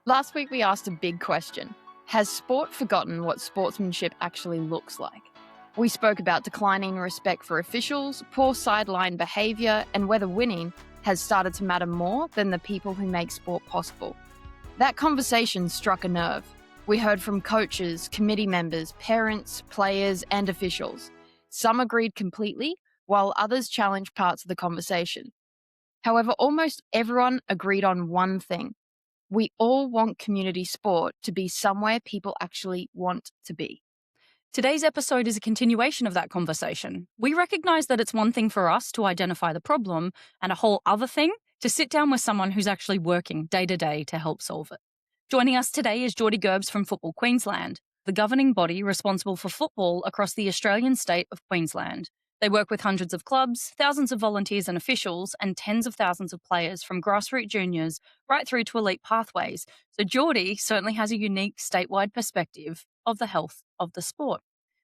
Last week we asked a big question. Has sport forgotten what sportsmanship actually looks like? We spoke about declining respect for officials, poor sideline behaviour, and whether winning has started to matter more than the people who make sport possible. That conversation struck a nerve. We heard from coaches, committee members, parents, players, and officials. Some agreed completely, while others challenged parts of the conversation. However, almost everyone agreed on one thing. We all want community sport to be somewhere people actually want to be. Today's episode is a continuation of that conversation. We recognise that it's one thing for us to identify the problem and a whole other thing to sit down with someone who's actually working day to day to help solve it. Joining us today is Jordie Gerbes from Football Queensland, the governing body responsible for football across the Australian state of Queensland. They work with hundreds of clubs, thousands of volunteers and officials, and tens of thousands of players from grassroots juniors right through to elite pathways. So Jordie certainly has a unique statewide perspective of the health of the sport.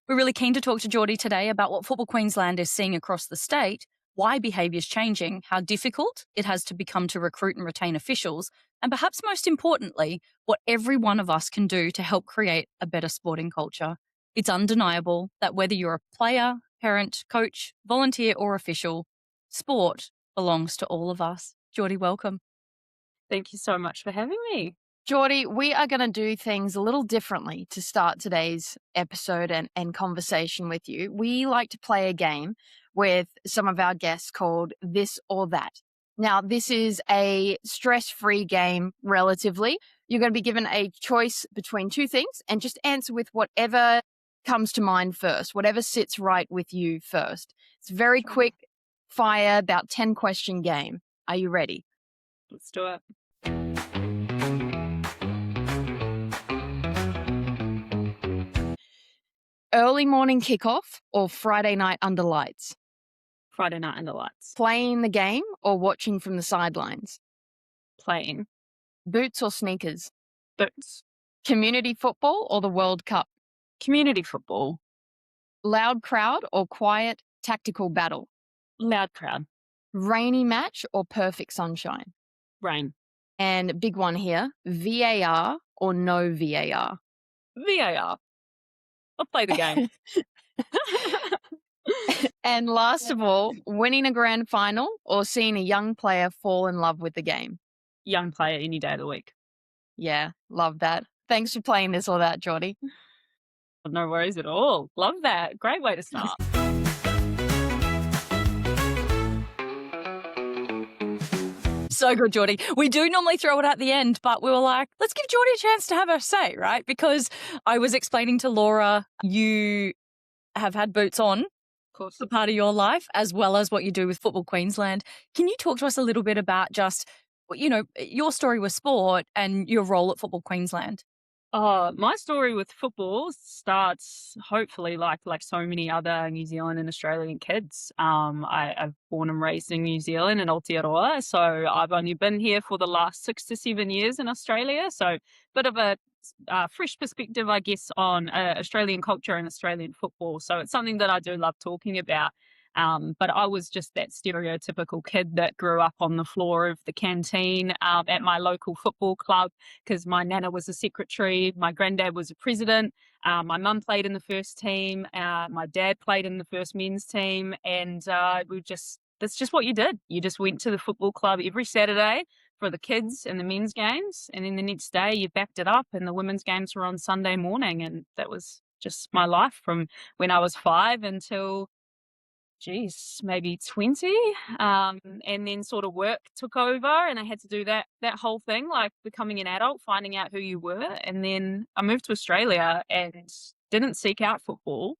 We're really keen to talk to Jordie today about what Football Queensland is seeing across the state, why behaviour is changing, how difficult it has to become to recruit and retain officials, and perhaps most importantly, what every one of us can do to help create a better sporting culture. It's undeniable that whether you're a player, parent, coach, volunteer or official, sport belongs to all of us. Jordie, welcome. Thank you so much for having me. Jordie, we are going to do things a little differently to start today's episode and conversation with you. We like to play a game with some of our guests called This or That. Now, this is a stress-free game relatively. You're going to be given a choice between two things and just answer with whatever comes to mind first, whatever sits right with you first. It's a very quick fire, about 10-question game. Are you ready? Let's do it. Early morning kickoff or Friday night under lights? Friday night under lights. Playing the game or watching from the sidelines? Playing. Boots or sneakers? Boots. Community football or the World Cup? Community football. Loud crowd or quiet tactical battle? Loud crowd. Rainy match or perfect sunshine? Rain. And big one here, VAR or no VAR? VAR. I'll play the game. And last of all, winning a grand final or seeing a young player fall in love with the game? Young player any day of the week. Yeah, love that. Thanks for playing This or That, Jordie. No worries at all. Love that. Great way to start. So good, Jordie. We do normally throw it at the end, but we were like, let's give Jordie a chance to have her say, right? Because I was explaining to Laura, you have had boots on for part of your life, as well as what you do with Football Queensland. Can you talk to us a little bit about just, your story with sport and your role at Football Queensland? My story with football starts hopefully like so many other New Zealand and Australian kids. I've born and raised in New Zealand in Aotearoa, so I've only been here for the last 6 to 7 years in Australia. So bit of a fresh perspective, I guess, on Australian culture and Australian football. So it's something that I do love talking about. But I was just that stereotypical kid that grew up on the floor of the canteen at my local football club because my nana was a secretary, my granddad was a president, my mum played in the first team, my dad played in the first men's team, and that's just what you did. You just went to the football club every Saturday for the kids and the men's games, and then the next day you backed it up and the women's games were on Sunday morning, and that was just my life from when I was 5 until maybe 20. And then sort of work took over and I had to do that whole thing, like becoming an adult, finding out who you were. And then I moved to Australia and didn't seek out football.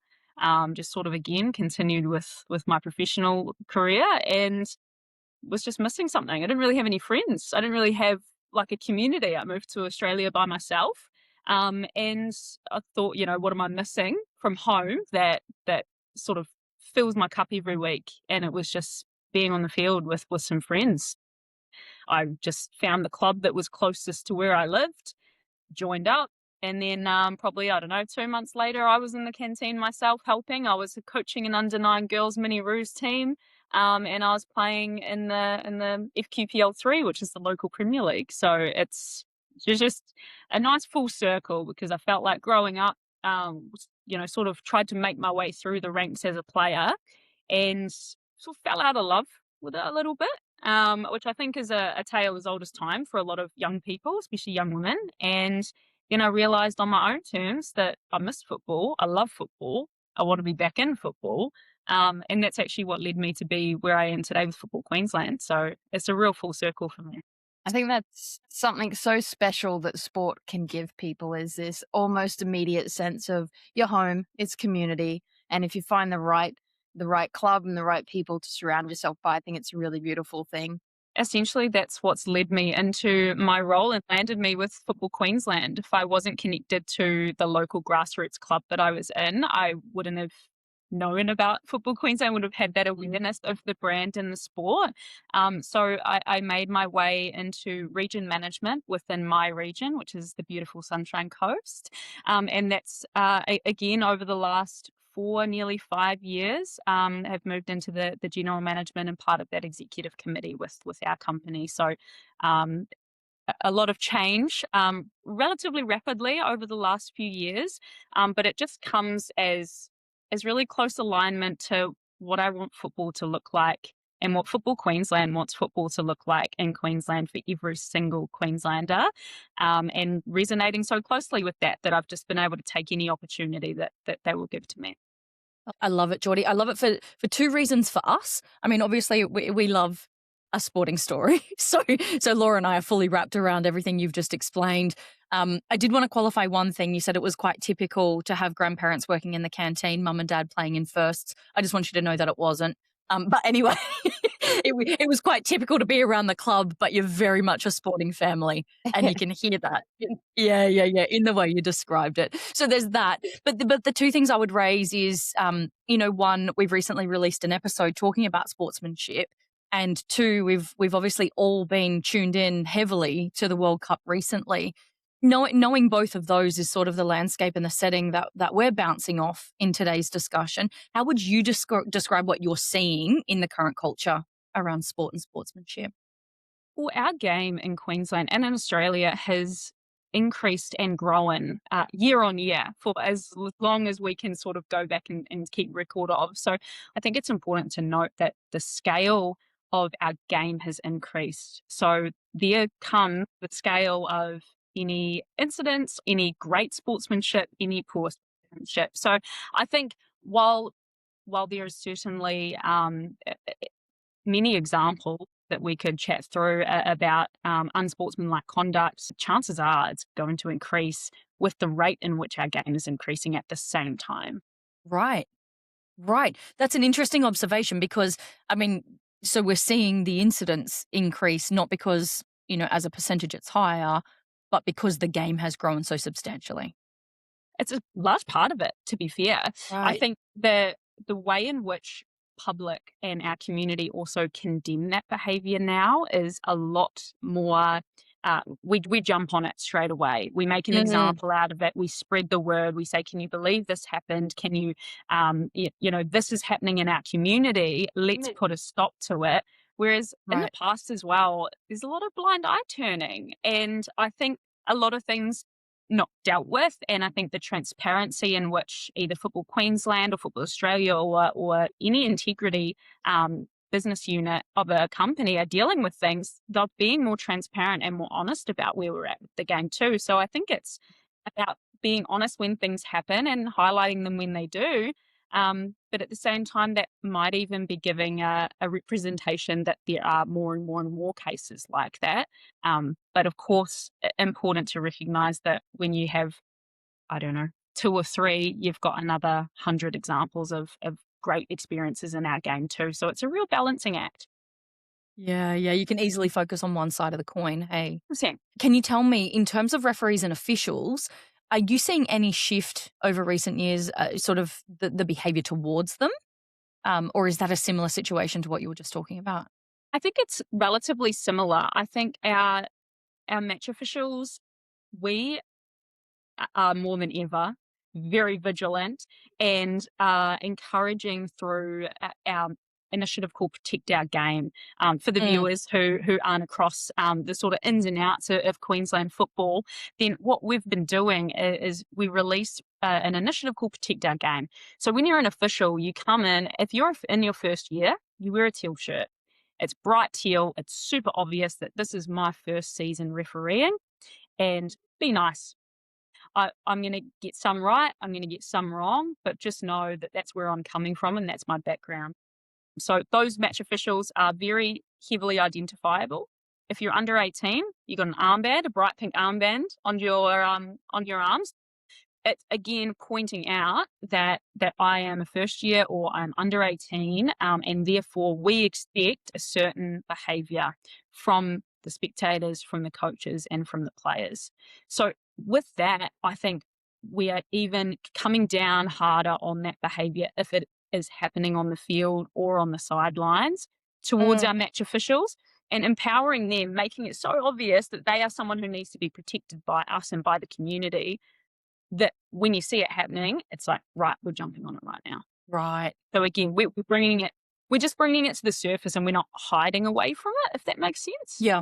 Just sort of again continued with my professional career and was just missing something. I didn't really have any friends. I didn't really have like a community. I moved to Australia by myself. And I thought, what am I missing from home that sort of fills my cup every week? And it was just being on the field with some friends. I just found the club that was closest to where I lived, joined up, and then probably, 2 months later, I was in the canteen myself helping. I was coaching an under-9 girls mini roos team, and I was playing in the FQPL3, which is the local Premier League. So it's It's just a nice full circle, because I felt like growing up, sort of tried to make my way through the ranks as a player, and sort of fell out of love with it a little bit, which I think is a tale as old as time for a lot of young people, especially young women. And then I realised on my own terms that I miss football, I love football, I want to be back in football. And that's actually what led me to be where I am today with Football Queensland. So it's a real full circle for me. I think that's something so special that sport can give people, is this almost immediate sense of your home, it's community. And if you find the right club and the right people to surround yourself by, I think it's a really beautiful thing. Essentially, that's what's led me into my role and landed me with Football Queensland. If I wasn't connected to the local grassroots club that I was in, I wouldn't have known about Football Queensland, would have had that awareness of the brand and the sport. So I made my way into region management within my region, which is the beautiful Sunshine Coast. And that's, again, over the last nearly 5 years, have moved into the general management and part of that executive committee with our company. So um, a lot of change relatively rapidly over the last few years, but it just comes as really close alignment to what I want football to look like and what Football Queensland wants football to look like in Queensland for every single Queenslander, and resonating so closely with that I've just been able to take any opportunity that they will give to me. I love it, Jordie. I love it for two reasons for us. I mean, obviously, we love a sporting story. So Laura and I are fully wrapped around everything you've just explained. I did want to qualify one thing. You said it was quite typical to have grandparents working in the canteen, mum and dad playing in firsts. I just want you to know that it wasn't. But anyway, it was quite typical to be around the club, but you're very much a sporting family, and you can hear that. Yeah, in the way you described it. So there's that. But the two things I would raise is, one, we've recently released an episode talking about sportsmanship. And two, we've obviously all been tuned in heavily to the World Cup recently. Knowing both of those is sort of the landscape and the setting that we're bouncing off in today's discussion. How would you describe what you're seeing in the current culture around sport and sportsmanship? Well, our game in Queensland and in Australia has increased and grown year on year for as long as we can sort of go back and keep record of. So I think it's important to note that the scale of our game has increased. So there comes the scale of any incidents, any great sportsmanship, any poor sportsmanship. So I think while there is certainly many examples that we could chat through about unsportsmanlike conduct, chances are it's going to increase with the rate in which our game is increasing at the same time. Right. That's an interesting observation because, I mean, so we're seeing the incidents increase, not because, as a percentage it's higher, but because the game has grown so substantially. It's a large part of it, to be fair. Right. I think the way in which public and our community also condemn that behaviour now is a lot more. We jump on it straight away. We make an example out of it. We spread the word. We say, "Can you believe this happened? Can you, this is happening in our community. Let's put a stop to it." Whereas in the past as well, there's a lot of blind eye turning, and I think a lot of things not dealt with. And I think the transparency in which either Football Queensland or Football Australia or any integrity business unit of a company are dealing with things, they're being more transparent and more honest about where we're at with the game too. So I think it's about being honest when things happen and highlighting them when they do. But at the same time, that might even be giving a representation that there are more and more and more cases like that. But of course, important to recognise that when you have, I don't know, 2 or 3, you've got another 100 examples of great experiences in our game too. So it's a real balancing act. Yeah, you can easily focus on one side of the coin. Hey, Same. can you tell me, in terms of referees and officials, are you seeing any shift over recent years, sort of the behaviour towards them? Or is that a similar situation to what you were just talking about? I think it's relatively similar. I think our match officials, we are more than ever very vigilant and encouraging through our initiative called Protect Our Game. For the viewers who aren't across the sort of ins and outs of Queensland football, then what we've been doing is we released an initiative called Protect Our Game. So when you're an official, you come in, if you're in your first year, you wear a teal shirt. It's bright teal. It's super obvious that this is my first season refereeing, and be nice. I'm going to get some right, I'm going to get some wrong, but just know that that's where I'm coming from and that's my background. So those match officials are very heavily identifiable. If you're under 18, you've got an armband, a bright pink armband on your arms. It's again pointing out that I am a first year or I'm under 18, and therefore we expect a certain behaviour from the spectators, from the coaches, and from the players. So with that, I think we are even coming down harder on that behaviour if it is happening on the field or on the sidelines towards our match officials, and empowering them, making it so obvious that they are someone who needs to be protected by us and by the community, that when you see it happening, it's like, right, we're jumping on it right now. Right. So again, we're just bringing it to the surface, and we're not hiding away from it, if that makes sense. Yeah.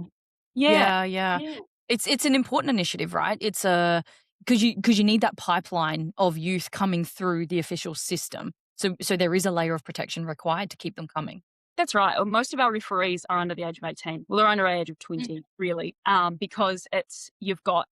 It's an important initiative, right? It's because you need that pipeline of youth coming through the official system. So there is a layer of protection required to keep them coming. That's right. Most of our referees are under the age of 18. Well, they're under the age of 20, really, because you've got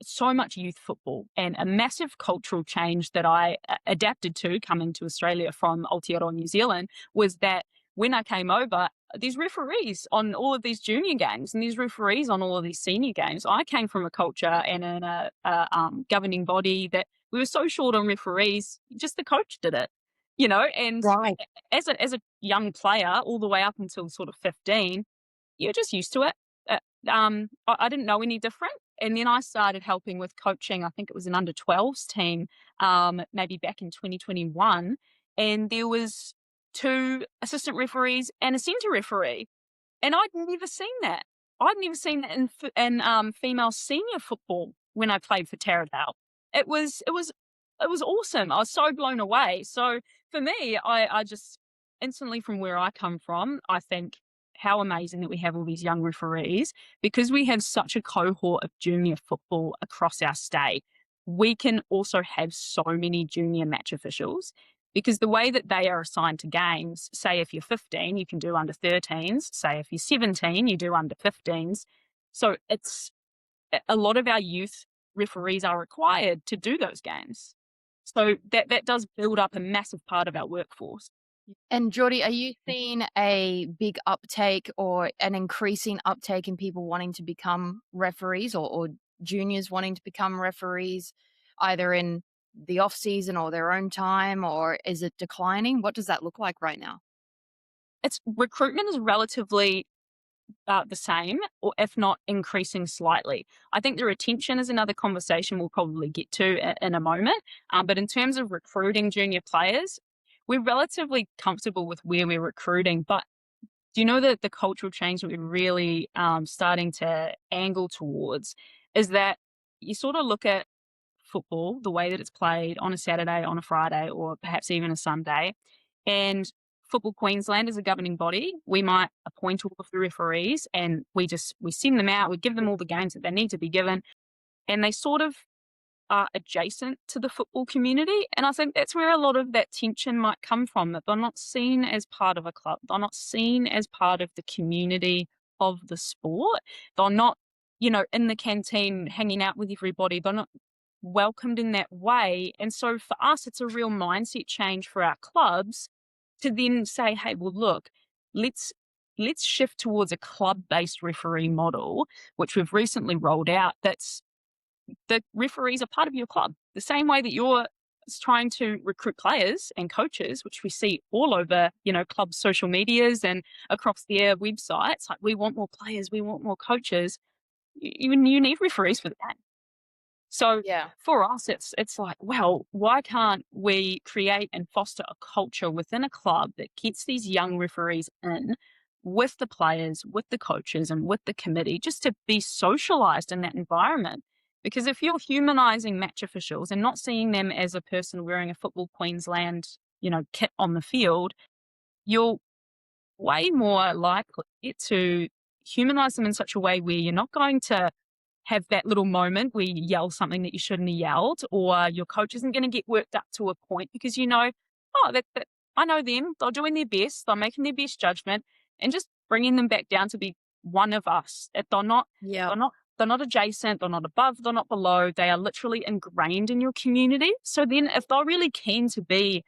so much youth football, and a massive cultural change that I adapted to coming to Australia from Aotearoa, New Zealand, was that when I came over, these referees on all of these junior games and these referees on all of these senior games, I came from a culture and in a governing body that we were so short on referees, just the coach did it, and Right. as a young player all the way up until sort of 15, you're just used to it. I didn't know any different. And then I started helping with coaching. I think it was an under 12s team, maybe back in 2021. And there was 2 assistant referees and a centre referee. And I'd never seen that. I'd never seen that in female senior football when I played for Taradale. It was awesome. I was so blown away. So for me, I just instantly, from where I come from, I think how amazing that we have all these young referees, because we have such a cohort of junior football across our state. We can also have so many junior match officials, because the way that they are assigned to games, say if you're 15, you can do under 13s, say if you're 17, you do under 15s. So it's a lot of our youth referees are required to do those games. So that does build up a massive part of our workforce. And Jordie, are you seeing a big uptake or an increasing uptake in people wanting to become referees, or juniors wanting to become referees, either in the off season or their own time, or is it declining? What does that look like right now? Recruitment is relatively the same, or if not increasing slightly. I think the retention is another conversation we'll probably get to in a moment. But in terms of recruiting junior players, we're relatively comfortable with where we're recruiting. But do you know that the cultural change that we're really starting to angle towards is that you sort of look at football, the way that it's played on a Saturday, on a Friday, or perhaps even a Sunday, and Football Queensland is a governing body. We might appoint all of the referees, and we send them out, we give them all the games that they need to be given, and they sort of are adjacent to the football community. And I think that's where a lot of that tension might come from, that they're not seen as part of a club. They're not seen as part of the community of the sport. They're not, in the canteen hanging out with everybody. They're not welcomed in that way. And so for us, it's a real mindset change for our clubs to then say, hey, well, look, let's shift towards a club-based referee model, which we've recently rolled out. That's the referees are part of your club, the same way that you're trying to recruit players and coaches, which we see all over, club social medias and across their websites. Like, we want more players, we want more coaches. You need referees for that. So for us, it's like, well, why can't we create and foster a culture within a club that gets these young referees in with the players, with the coaches, and with the committee, just to be socialized in that environment? Because if you're humanizing match officials and not seeing them as a person wearing a Football Queensland, kit on the field, you'll way more likely to humanize them in such a way where you're not going to have that little moment where you yell something that you shouldn't have yelled, or your coach isn't going to get worked up to a point because that I know them, they're doing their best, they're making their best judgment, and just bringing them back down to be one of us. That they're not adjacent, they're not above, they're not below. They are literally ingrained in your community. So then, if they're really keen to be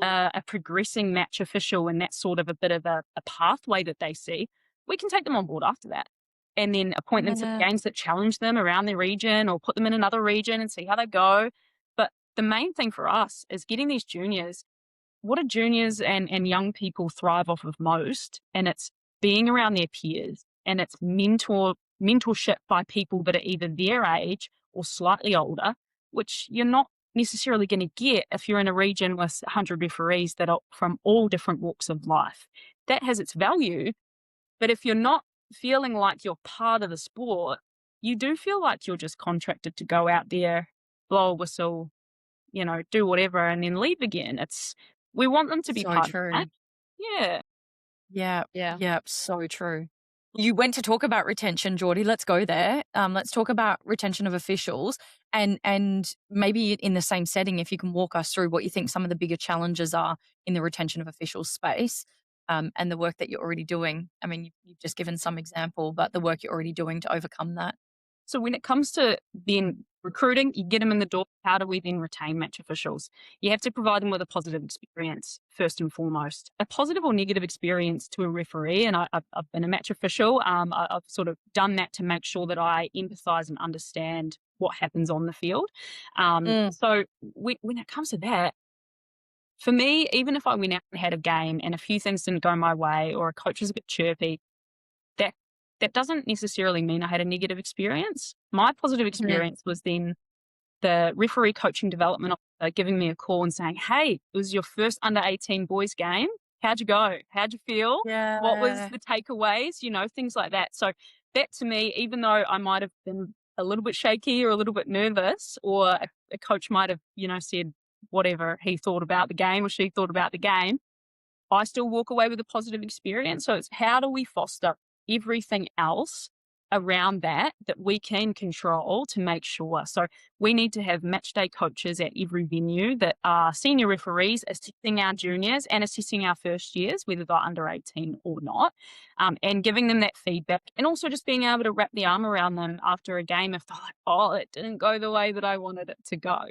a progressing match official and that's sort of a bit of a pathway that they see, we can take them on board after that. And then appoint them to Yeah. games that challenge them around their region or put them in another region and see how they go. But the main thing for us is getting these juniors. What do juniors and young people thrive off of most? And it's being around their peers, and it's mentorship by people that are either their age or slightly older, which you're not necessarily going to get if you're in a region with 100 referees that are from all different walks of life. That has its value, but if you're not feeling like you're part of the sport, you do feel like you're just contracted to go out there, blow a whistle, do whatever, and then leave again. We want them to be So part of true. that. Yeah. Yeah. Yeah. Yeah. So true. You went to talk about retention, Jordie. Let's go there. Let's talk about retention of officials, and maybe in the same setting, if you can walk us through what you think some of the bigger challenges are in the retention of officials space, and the work that you're already doing. I mean, you've just given some example, but the work you're already doing to overcome that. So when it comes to then recruiting, you get them in the door. How do we then retain match officials? You have to provide them with a positive experience, first and foremost. A positive or negative experience to a referee, and I've been a match official. I've sort of done that to make sure that I empathise and understand what happens on the field. So when it comes to that, for me, even if I went out and had a game and a few things didn't go my way or a coach was a bit chirpy, that that doesn't necessarily mean I had a negative experience. My positive experience was then the referee coaching development officer giving me a call and saying, "Hey, it was your first under 18 boys game. How'd you go? How'd you feel? What was Yeah. the takeaways?" Things like that. So that to me, even though I might have been a little bit shaky or a little bit nervous, or a coach might have, said whatever he thought about the game or she thought about the game, I still walk away with a positive experience. So it's how do we foster everything else around that we can control to make sure. So we need to have match day coaches at every venue that are senior referees assessing our juniors and assessing our first years, whether they're under 18 or not, and giving them that feedback, and also just being able to wrap the arm around them after a game if they're like, "Oh, it didn't go the way that I wanted it to go."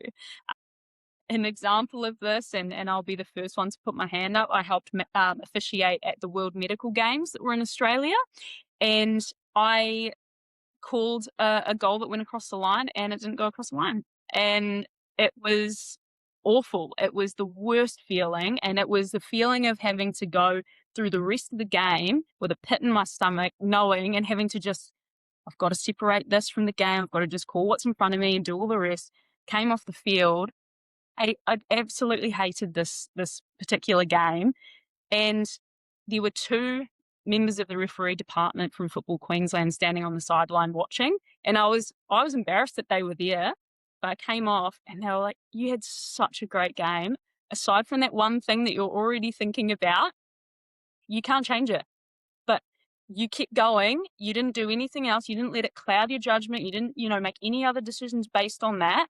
An example of this, and I'll be the first one to put my hand up, I helped officiate at the World Medical Games that were in Australia, and I called a goal that went across the line, and it didn't go across the line. And it was awful. It was the worst feeling, and it was the feeling of having to go through the rest of the game with a pit in my stomach, knowing and having to I've got to separate this from the game. I've got to just call what's in front of me and do all the rest. Came off the field. I absolutely hated this particular game, and there were two members of the referee department from Football Queensland standing on the sideline watching, and I was embarrassed that they were there, but I came off and they were like, "You had such a great game. Aside from that one thing that you're already thinking about, you can't change it, but you kept going. You didn't do anything else. You didn't let it cloud your judgment. You didn't, make any other decisions based on that.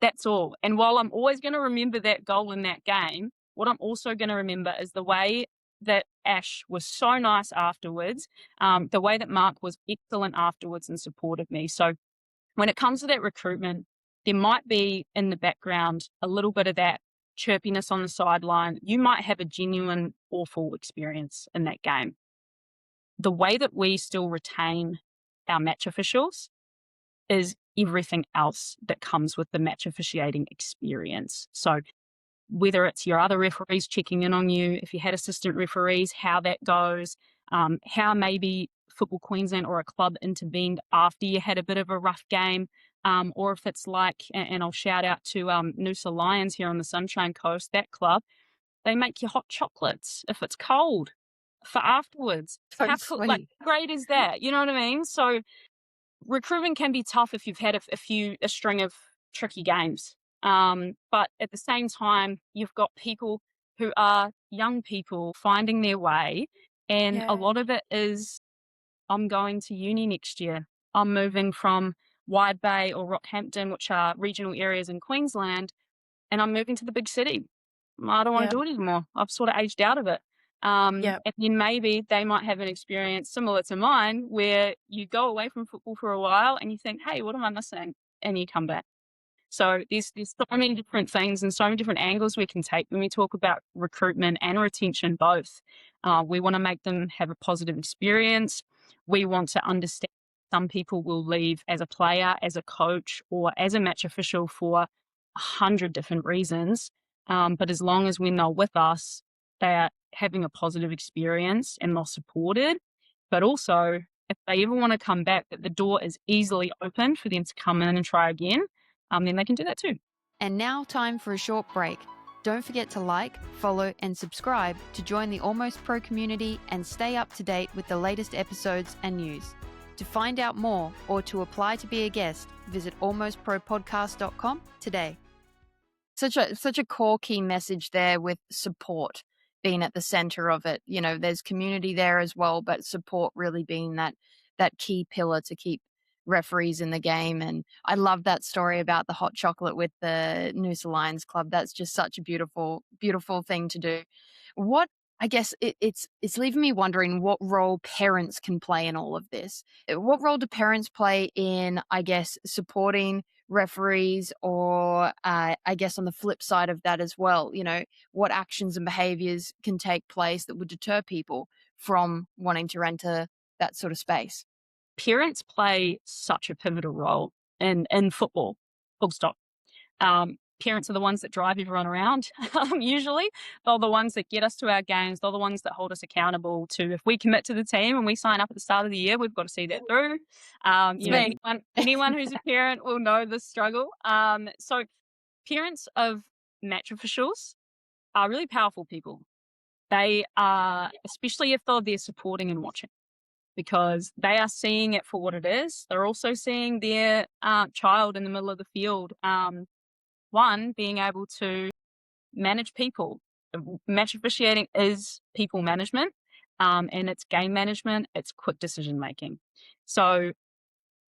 That's all. And while I'm always going to remember that goal in that game, what I'm also going to remember is the way that Ash was so nice afterwards, the way that Mark was excellent afterwards and supported me." So when it comes to that recruitment, there might be in the background a little bit of that chirpiness on the sideline. You might have a genuine awful experience in that game. The way that we still retain our match officials is everything else that comes with the match officiating experience. So whether it's your other referees checking in on you, if you had assistant referees, how that goes, how maybe Football Queensland or a club intervened after you had a bit of a rough game, or if it's like, and I'll shout out to Noosa Lions here on the Sunshine Coast, that club, they make you hot chocolates if it's cold for afterwards. So How sweet. great is that? You know what I mean? So recruitment can be tough if you've had a string of tricky games. But at the same time, you've got people who are young people finding their way, And Yeah. a lot of it is, I'm going to uni next year. I'm moving from Wide Bay or Rockhampton, which are regional areas in Queensland, and I'm moving to the big city. I don't want Yeah. to do it anymore. I've sort of aged out of it. Yeah. And then maybe they might have an experience similar to mine where you go away from football for a while and you think, hey, what am I missing? And you come back. So there's so many different things and so many different angles we can take when we talk about recruitment and retention both. We want to make them have a positive experience. We want to understand some people will leave as a player, as a coach, or as a match official for 100 different reasons. But as long as when they're with us, they are having a positive experience and they're supported. But also, if they ever want to come back, that the door is easily open for them to come in and try again, then they can do that too. And now, time for a short break. Don't forget to like, follow, and subscribe to join the Almost Pro community and stay up to date with the latest episodes and news. To find out more or to apply to be a guest, visit almostpropodcast.com today. Such a core key message there, with support being at the center of it. You know, there's community there as well, but support really being that key pillar to keep referees in the game. And I love that story about the hot chocolate with the Noosa Lions Club. That's just such a beautiful, beautiful thing to do. What, I guess it's leaving me wondering what role parents can play in all of this. What role do parents play in, I guess, supporting referees, or I guess on the flip side of that as well, you know, what actions and behaviors can take place that would deter people from wanting to enter that sort of space? Parents play such a pivotal role in football, full stop. Parents are the ones that drive everyone around, usually. They're the ones that get us to our games. They're the ones that hold us accountable to, if we commit to the team and we sign up at the start of the year, we've got to see that through. You know, anyone who's a parent will know the struggle. So parents of match officials are really powerful people. They are, especially if they're there supporting and watching, because they are seeing it for what it is. They're also seeing their child in the middle of the field. One, being able to manage people. Match officiating is people management, and it's game management, it's quick decision making. So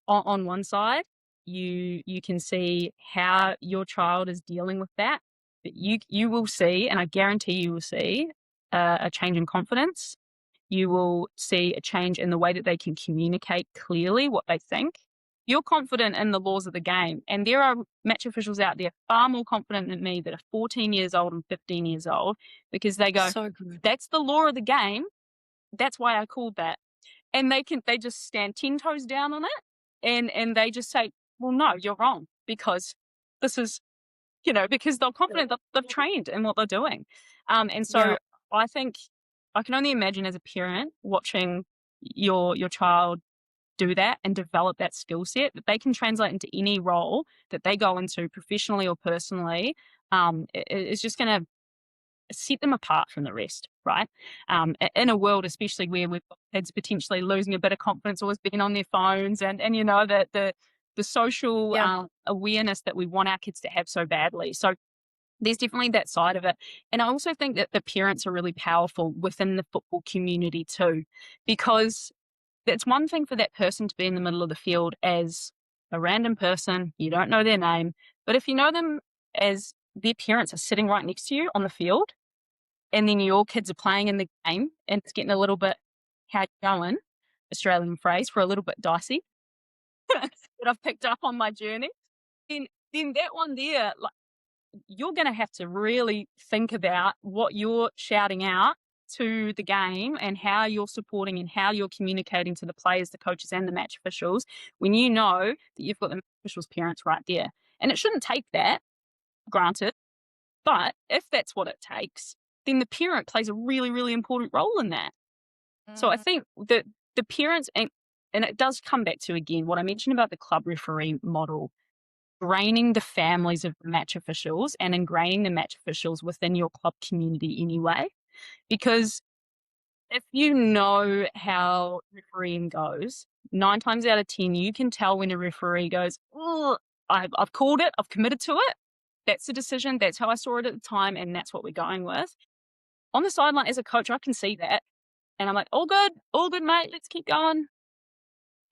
on one side, you can see how your child is dealing with that. But you will see, and I guarantee you will see, a change in confidence. You will see a change in the way that they can communicate clearly what they think. You're confident in the laws of the game. And there are match officials out there far more confident than me that are 14 years old and 15 years old, because they go, So good. that's the law of the game. That's why I called that. And they just stand 10 toes down on it. And they just say, well, no, you're wrong, because this is, you know, because they're confident that they've trained in what they're doing. And so Yeah. I think I can only imagine as a parent watching your child do that and develop that skill set that they can translate into any role that they go into professionally or personally. It's just going to set them apart from the rest, right? In a world, especially where we've got kids potentially losing a bit of confidence, always being on their phones, and you know, the social awareness that we want our kids to have so badly. So there's definitely that side of it. And I also think that the parents are really powerful within the football community too, because it's one thing for that person to be in the middle of the field as a random person, you don't know their name, but if you know them as their parents are sitting right next to you on the field, and then your kids are playing in the game and it's getting a little bit, how you going, Australian phrase for a little bit dicey, that I've picked up on my journey, then that one there, like, you're going to have to really think about what you're shouting out to the game and how you're supporting and how you're communicating to the players, the coaches, and the match officials when you know that you've got the match officials' parents right there. And it shouldn't take that, granted, but if that's what it takes, then the parent plays a really, really important role in that. So I think that the parents, and it does come back to, again, what I mentioned about the club referee model, ingraining the families of the match officials and ingraining the match officials within your club community anyway. Because if you know how refereeing goes, 9 times out of 10, you can tell when a referee goes, oh, I've called it, I've committed to it. That's the decision. That's how I saw it at the time, and that's what we're going with. On the sideline as a coach, I can see that. And I'm like, all good, mate, let's keep going.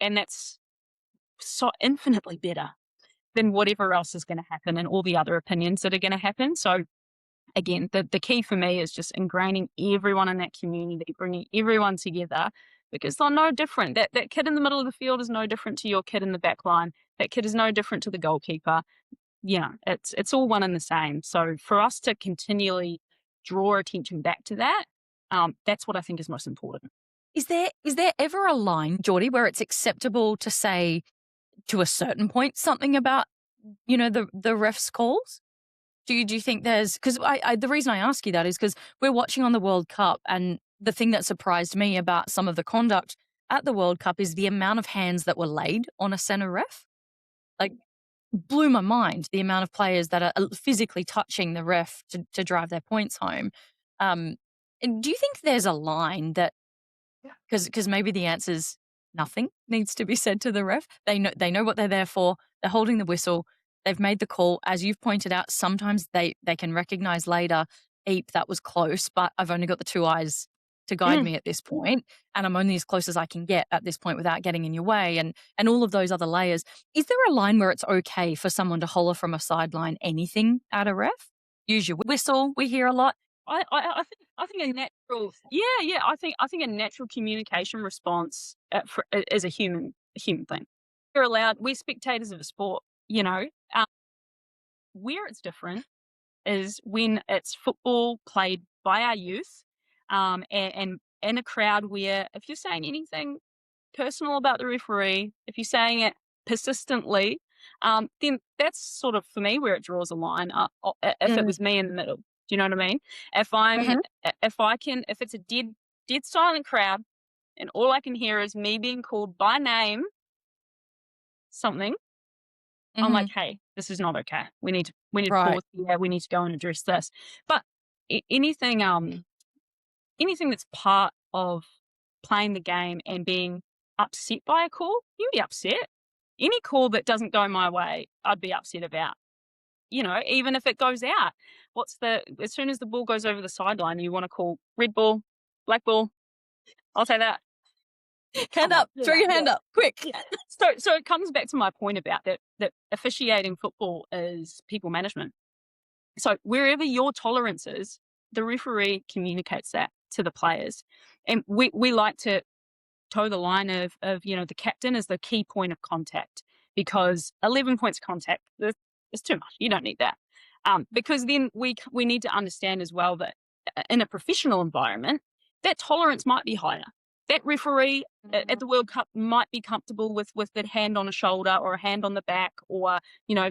And that's so infinitely better than whatever else is going to happen and all the other opinions that are going to happen. So again, the key for me is just ingraining everyone in that community, bringing everyone together, because they're no different. That kid in the middle of the field is no different to your kid in the back line. That kid is no different to the goalkeeper. It's all one and the same. So for us to continually draw attention back to that, that's what I think is most important. Is there ever a line, Jordie, where it's acceptable to say to a certain point something about, the ref's calls? Do you think there's, because the reason I ask you that is because we're watching on the World Cup, and the thing that surprised me about some of the conduct at the World Cup is the amount of hands that were laid on a centre ref. Like, blew my mind, the amount of players that are physically touching the ref to drive their points home. And do you think there's a line that, because maybe the answer's nothing needs to be said to the ref. They know what they're there for. They're holding the whistle. They've made the call. As you've pointed out, sometimes they can recognize later, eep, that was close, but I've only got the two eyes to guide me at this point, and I'm only as close as I can get at this point without getting in your way, and all of those other layers. Is there a line where it's okay for someone to holler from a sideline anything at a ref? Use your whistle, we hear a lot. I think a natural I think a natural communication response is a human thing. We're spectators of a sport, where it's different is when it's football played by our youth, and in a crowd where if you're saying anything personal about the referee, if you're saying it persistently, then that's sort of, for me, where it draws a line. If it was me in the middle, do you know what I mean? If it's a dead silent crowd and all I can hear is me being called by name, something, I'm like, hey, this is not okay. We need to pause here. We need to go and address this. But anything that's part of playing the game and being upset by a call, you can be upset. Any call that doesn't go my way, I'd be upset about. Even if it goes out. As soon as the ball goes over the sideline, you want to call red ball, black ball. I'll say that. Hand up, throw your hand up, quick. Yeah. So it comes back to my point about that officiating football is people management. So wherever your tolerance is, the referee communicates that to the players. And we like to toe the line of the captain is the key point of contact, because 11 points of contact is too much. You don't need that. Because then we need to understand as well that in a professional environment, that tolerance might be higher. That referee at the World Cup might be comfortable with that hand on a shoulder or a hand on the back, or,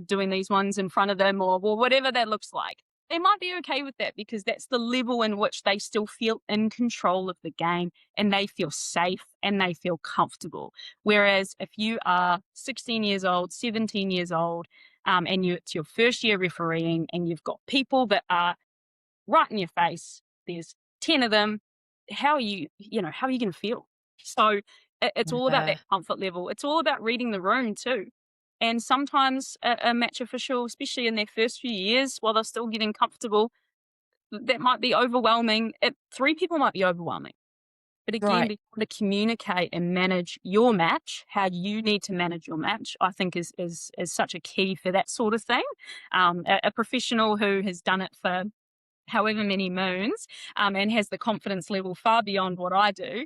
doing these ones in front of them, or whatever that looks like. They might be okay with that because that's the level in which they still feel in control of the game and they feel safe and they feel comfortable. Whereas if you are 16 years old, 17 years old, and it's your first year refereeing and you've got people that are right in your face, there's 10 of them, how are you going to feel? So it's all about that comfort level. It's all about reading the room too. And sometimes a match official, especially in their first few years, while they're still getting comfortable, that might be overwhelming. 3 people might be overwhelming. But again, being able to communicate and manage your match, how you need to manage your match, I think is such a key for that sort of thing. A professional who has done it for however many moons, and has the confidence level far beyond what I do,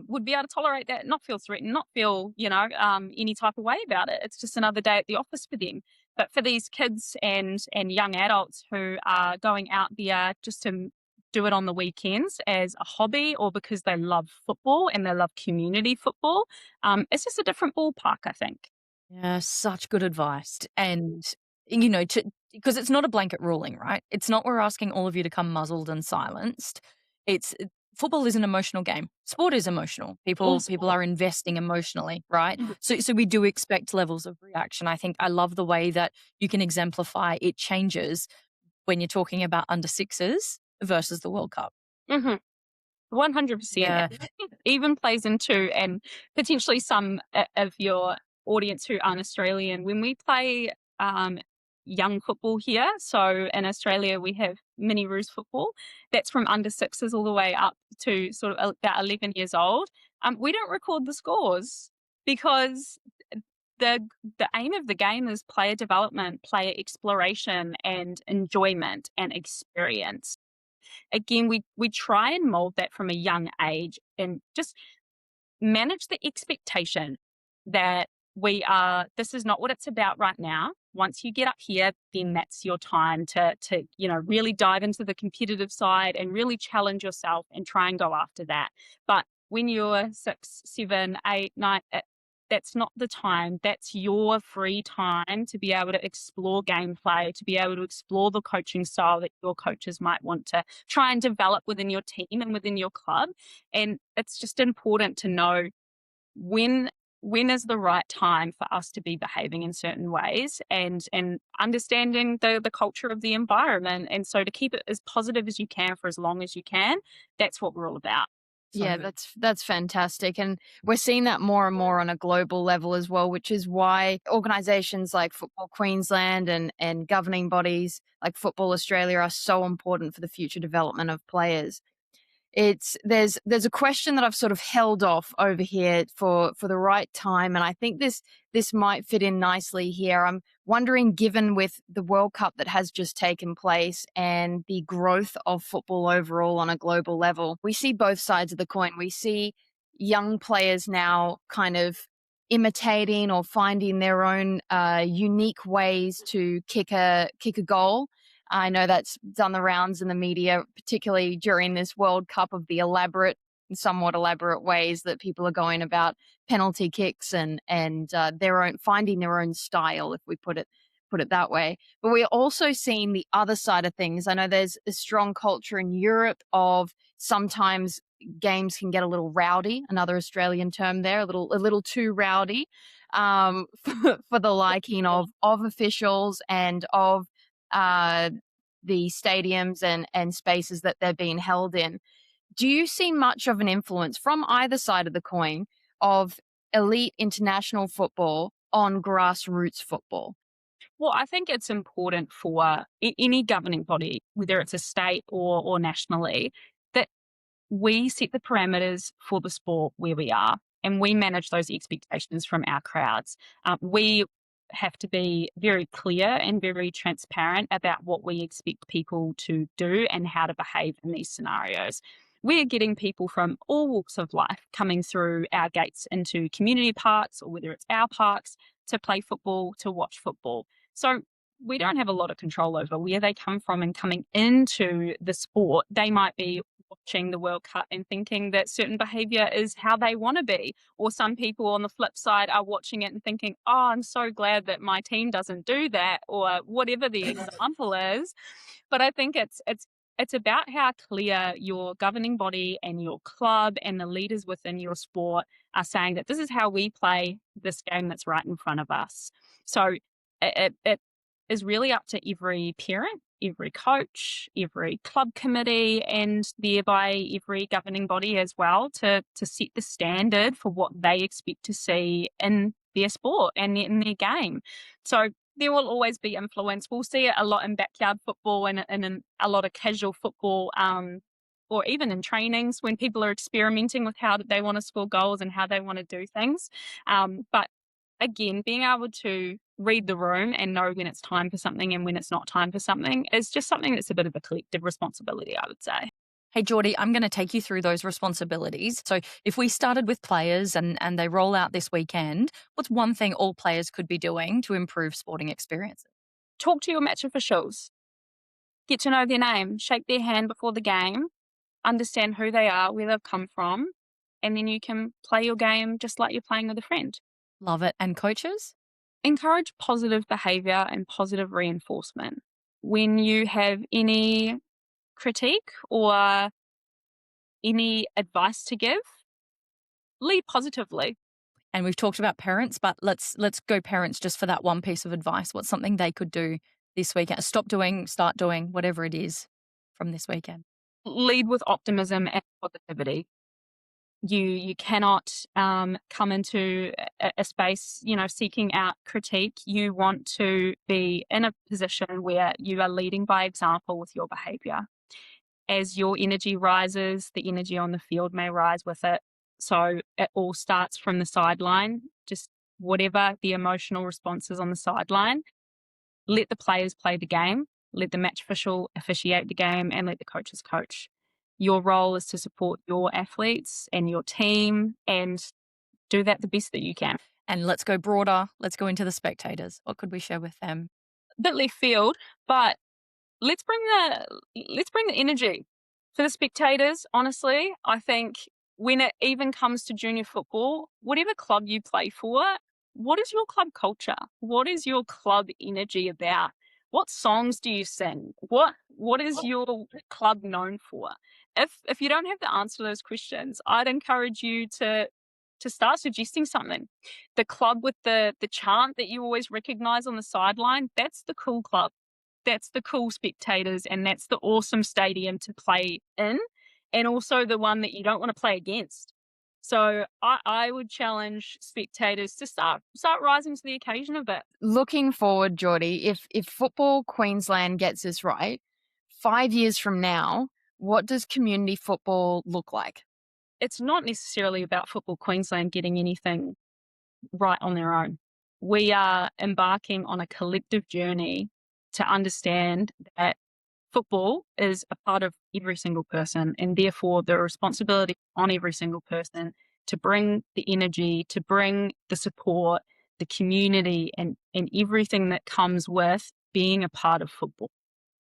would be able to tolerate that, not feel threatened, not feel, any type of way about it. It's just another day at the office for them. But for these kids and young adults who are going out there just to do it on the weekends as a hobby or because they love football and they love community football, it's just a different ballpark, I think. Yeah, such good advice. And, because it's not a blanket ruling, right? It's not we're asking all of you to come muzzled and silenced. Football is an emotional game. Sport is emotional. People are investing emotionally, right? So we do expect levels of reaction. I think I love the way that you can exemplify it changes when you're talking about under sixes versus the World Cup. 100%. Yeah. Even plays into, and potentially some of your audience who aren't Australian, when we play young football here. So in Australia, we have mini roos football. That's from under sixes all the way up to sort of about 11 years old. We don't record the scores because the the aim of the game is player development, player exploration, and enjoyment and experience. Again, we try and mold that from a young age and just manage the expectation that this is not what it's about right now. Once you get up here, then that's your time to really dive into the competitive side and really challenge yourself and try and go after that. But when you're 6, 7, 8, 9, that's not the time. That's your free time to be able to explore gameplay, to be able to explore the coaching style that your coaches might want to try and develop within your team and within your club. And it's just important to know when is the right time for us to be behaving in certain ways, and understanding the culture of the environment. And so to keep it as positive as you can for as long as you can, that's what we're all about. Yeah, that's fantastic. And we're seeing that more and more on a global level as well, which is why organizations like Football Queensland and governing bodies like Football Australia are so important for the future development of players. There's a question that I've sort of held off over here for the right time, and I think this might fit in nicely here. I'm wondering, given with the World Cup that has just taken place and the growth of football overall on a global level, we see both sides of the coin. We see young players now kind of imitating or finding their own unique ways to kick a goal. I know that's done the rounds in the media, particularly during this World Cup, of the somewhat elaborate ways that people are going about penalty kicks and their own, finding their own style, if we put it that way. But we're also seeing the other side of things. I know there's a strong culture in Europe of sometimes games can get a little rowdy, another Australian term there, a little too rowdy, for the liking of officials and of the stadiums and spaces that they're being held in. Do you see much of an influence from either side of the coin of elite international football on grassroots football? Well, I think it's important for any governing body, whether it's a state or nationally, that we set the parameters for the sport where we are, and we manage those expectations from our crowds. We have to be very clear and very transparent about what we expect people to do and how to behave in these scenarios. We're getting people from all walks of life coming through our gates into community parks, or whether it's our parks, to play football, to watch football. So we don't have a lot of control over where they come from and coming into the sport. They might be watching the World Cup and thinking that certain behaviour is how they want to be. Or some people on the flip side are watching it and thinking, oh, I'm so glad that my team doesn't do that, or whatever the example is. But I think it's about how clear your governing body and your club and the leaders within your sport are saying that this is how we play this game that's right in front of us. So it is really up to every parent, every coach, every club committee, and thereby every governing body as well to set the standard for what they expect to see in their sport and in their game. So there will always be influence. We'll see it a lot in backyard football and in a lot of casual football, or even in trainings when people are experimenting with how they want to score goals and how they want to do things. But again, being able to read the room and know when it's time for something and when it's not time for something is just something that's a bit of a collective responsibility, I would say. Hey, Jordie, I'm going to take you through those responsibilities. So if we started with players and they roll out this weekend, what's one thing all players could be doing to improve sporting experiences? Talk to your match officials. Get to know their name. Shake their hand before the game. Understand who they are, where they've come from, and then you can play your game just like you're playing with a friend. Love it. And coaches? Encourage positive behaviour and positive reinforcement. When you have any critique or any advice to give, lead positively. And we've talked about parents, but let's go parents just for that one piece of advice. What's something they could do this weekend? Stop doing, start doing, whatever it is from this weekend. Lead with optimism and positivity. You cannot come into a space, seeking out critique. You want to be in a position where you are leading by example with your behaviour. As your energy rises, the energy on the field may rise with it. So it all starts from the sideline. Just whatever the emotional response is on the sideline, let the players play the game, let the match official officiate the game, and let the coaches coach. Your role is to support your athletes and your team and do that the best that you can. And let's go broader. Let's go into the spectators. What could we share with them? A bit left field, but let's bring the energy for the spectators. Honestly, I think when it even comes to junior football, whatever club you play for, what is your club culture? What is your club energy about? What songs do you sing? What is your club known for? If you don't have the answer to those questions, I'd encourage you to start suggesting something. The club with the chant that you always recognize on the sideline, that's the cool club. That's the cool spectators, and that's the awesome stadium to play in, and also the one that you don't want to play against. So I would challenge spectators to start rising to the occasion a bit. Looking forward, Jordie, if Football Queensland gets this right, 5 years from now, what does community football look like? It's not necessarily about Football Queensland getting anything right on their own. We are embarking on a collective journey to understand that football is a part of every single person, and therefore the responsibility on every single person to bring the energy, to bring the support, the community, and everything that comes with being a part of football.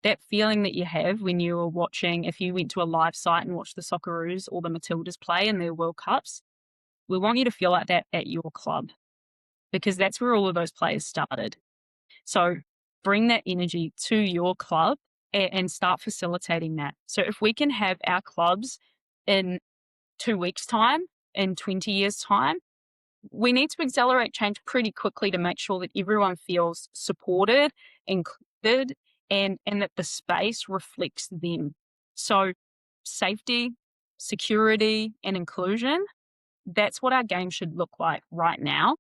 That feeling that you have when you are watching, if you went to a live site and watched the Socceroos or the Matildas play in their World Cups, we want you to feel like that at your club, because that's where all of those players started. So bring that energy to your club and start facilitating that. So if we can have our clubs in 2 weeks' time, in 20 years' time, we need to accelerate change pretty quickly to make sure that everyone feels supported, included, and that the space reflects them. So safety, security, and inclusion, that's what our game should look like right now.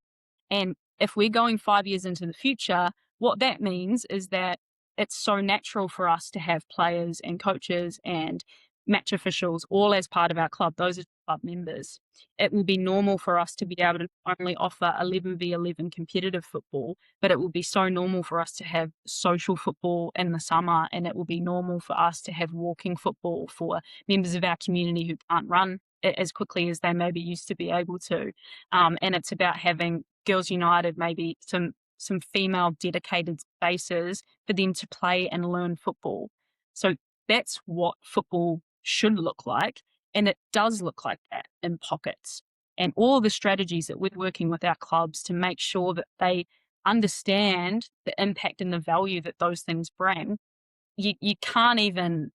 And if we're going 5 years into the future, what that means is that it's so natural for us to have players and coaches and match officials all as part of our club. Those are club members. It will be normal for us to be able to not only offer 11v11 competitive football, but it will be so normal for us to have social football in the summer, and it will be normal for us to have walking football for members of our community who can't run as quickly as they maybe used to be able to. And it's about having Girls United, maybe some female dedicated spaces for them to play and learn football. So that's what football should look like. And it does look like that in pockets. And all the strategies that we're working with our clubs to make sure that they understand the impact and the value that those things bring, you can't even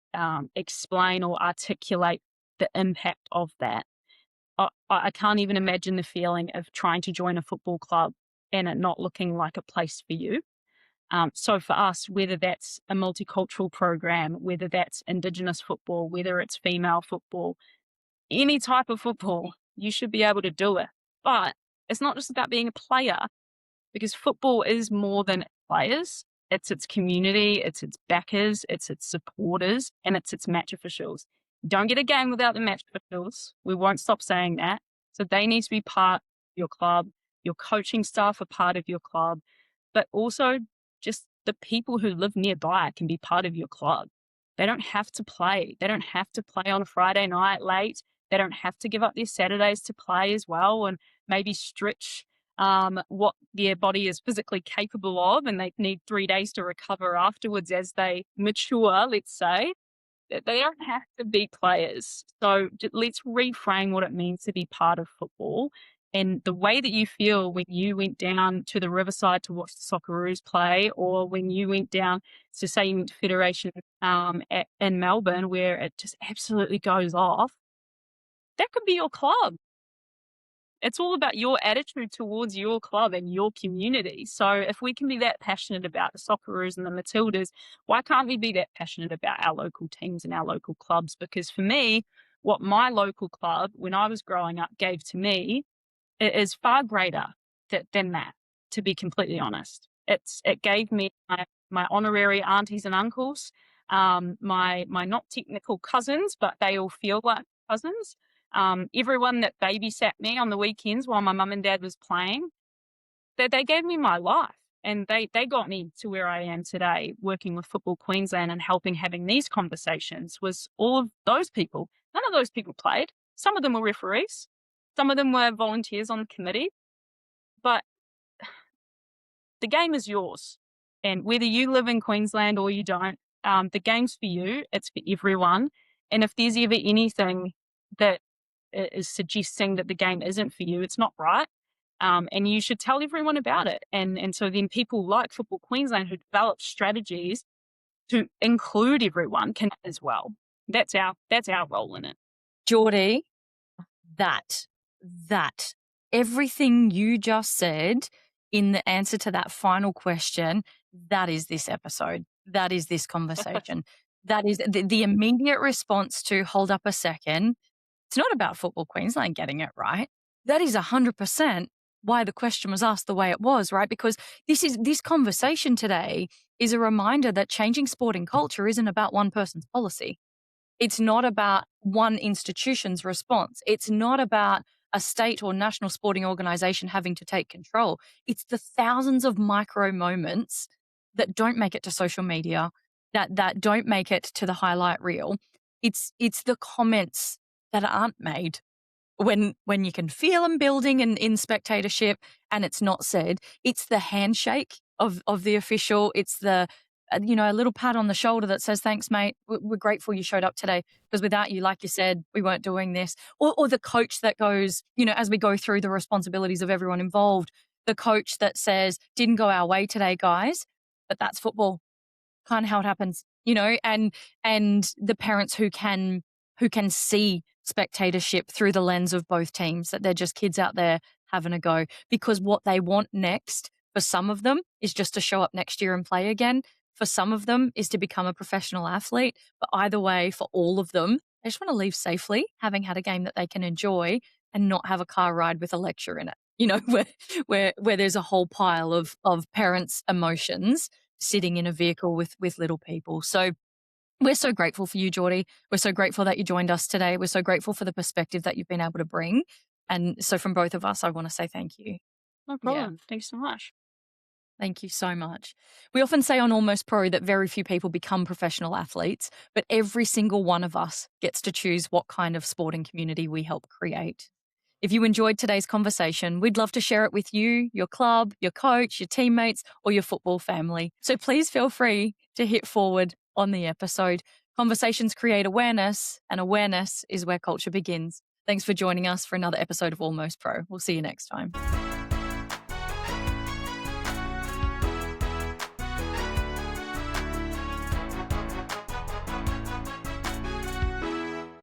explain or articulate the impact of that. I can't even imagine the feeling of trying to join a football club and it not looking like a place for you. So for us, whether that's a multicultural program, whether that's Indigenous football, whether it's female football, any type of football, you should be able to do it. But it's not just about being a player, because football is more than players. It's its community, it's its backers, it's its supporters, and it's its match officials. Don't get a game without the match officials. We won't stop saying that. So they need to be part of your club. Your coaching staff are part of your club, but also just the people who live nearby can be part of your club. They don't have to play. They don't have to play on a Friday night late. They don't have to give up their Saturdays to play as well and maybe stretch what their body is physically capable of, and they need 3 days to recover afterwards as they mature, let's say. They don't have to be players. So let's reframe what it means to be part of football. And the way that you feel when you went down to the Riverside to watch the Socceroos play, or when you went down to, say, you went to Federation in Melbourne, where it just absolutely goes off, that could be your club. It's all about your attitude towards your club and your community. So if we can be that passionate about the Socceroos and the Matildas, why can't we be that passionate about our local teams and our local clubs? Because for me, what my local club, when I was growing up, gave to me, it is far greater than that, to be completely honest. It gave me my honorary aunties and uncles, my not technical cousins, but they all feel like cousins. Everyone that babysat me on the weekends while my mum and dad was playing, they gave me my life, and they got me to where I am today, working with Football Queensland and having these conversations. Was all of those people. None of those people played. Some of them were referees. Some of them were volunteers on the committee. But the game is yours. And whether you live in Queensland or you don't, the game's for you. It's for everyone. And if there's ever anything that is suggesting that the game isn't for you, it's not right. And you should tell everyone about it. And so then people like Football Queensland who develop strategies to include everyone can as well. That's our role in it. Jordie, that everything you just said in the answer to that final question, that is this episode. That is this conversation. That is the immediate response to hold up a second. It's not about Football Queensland getting it right. That is 100% why the question was asked the way it was, right? Because this conversation today is a reminder that changing sporting culture isn't about one person's policy. It's not about one institution's response. It's not about a state or national sporting organisation having to take control. It's the thousands of micro moments that don't make it to social media, that don't make it to the highlight reel. It's the comments that aren't made when you can feel them building in spectatorship and it's not said. It's the handshake of the official. It's the a little pat on the shoulder that says, thanks, mate. We're grateful you showed up today because without you, like you said, we weren't doing this. Or the coach that goes, as we go through the responsibilities of everyone involved, the coach that says, didn't go our way today, guys, but that's football. Kind of how it happens, and the parents who can see spectatorship through the lens of both teams, that they're just kids out there having a go, because what they want next for some of them is just to show up next year and play again. For some of them is to become a professional athlete. But either way, for all of them, they just want to leave safely, having had a game that they can enjoy and not have a car ride with a lecture in it, where there's a whole pile of parents' emotions sitting in a vehicle with little people. So we're so grateful for you, Jordie. We're so grateful that you joined us today. We're so grateful for the perspective that you've been able to bring. And so from both of us, I want to say thank you. No problem. Yeah. Thanks so much. Thank you so much. We often say on Almost Pro that very few people become professional athletes, but every single one of us gets to choose what kind of sporting community we help create. If you enjoyed today's conversation, we'd love to share it with you, your club, your coach, your teammates, or your football family. So please feel free to hit forward on the episode. Conversations create awareness, and awareness is where culture begins. Thanks for joining us for another episode of Almost Pro. We'll see you next time.